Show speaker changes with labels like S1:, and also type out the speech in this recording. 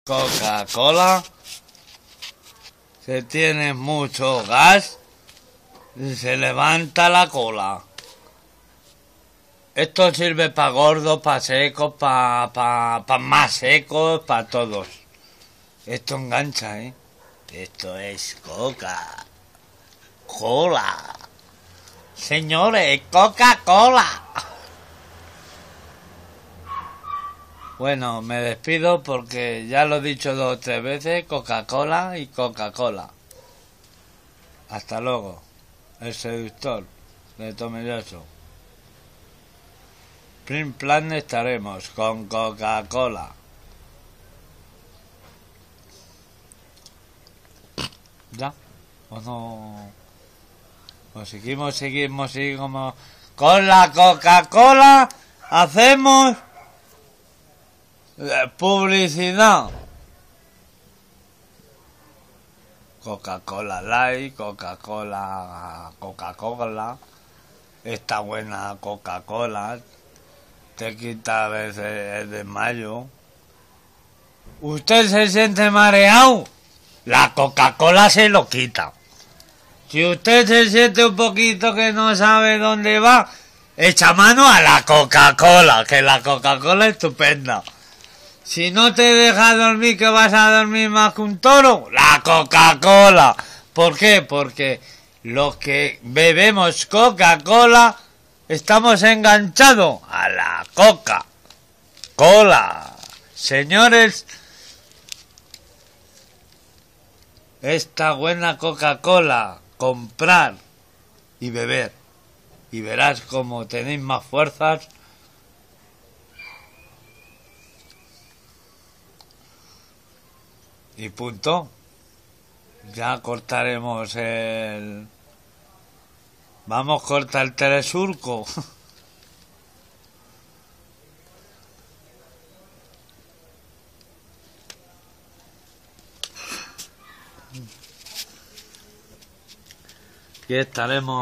S1: Coca-Cola. Si tienes mucho gas, se levanta la cola. Esto sirve para gordos, para secos, para más secos, para todos. Esto engancha, ¿eh? Esto es Coca-Cola. Señores, Coca-Cola. Bueno, me despido porque ya lo he dicho 2 o 3 veces, Coca-Cola y Coca-Cola. Hasta luego. El seductor de Tomelloso. Prim plan estaremos con Coca-Cola. ¿Ya? ¿O no? O seguimos. Con la Coca-Cola hacemos publicidad. Coca-Cola Light, Coca-Cola. Esta buena Coca-Cola te quita a veces el desmayo. ¿Usted se siente mareado? La Coca-Cola se lo quita. Si usted se siente un poquito que no sabe dónde va, echa mano a la Coca-Cola, que la Coca-Cola es estupenda. Si no te deja dormir, que vas a dormir más que un toro, la Coca-Cola. ¿Por qué? Porque los que bebemos Coca-Cola estamos enganchados a la Coca-Cola. Señores, esta buena Coca-Cola, comprar y beber. Y verás como tenéis más fuerzas. Y punto. Ya cortaremos el... Vamos, corta el telesurco. Aquí estaremos.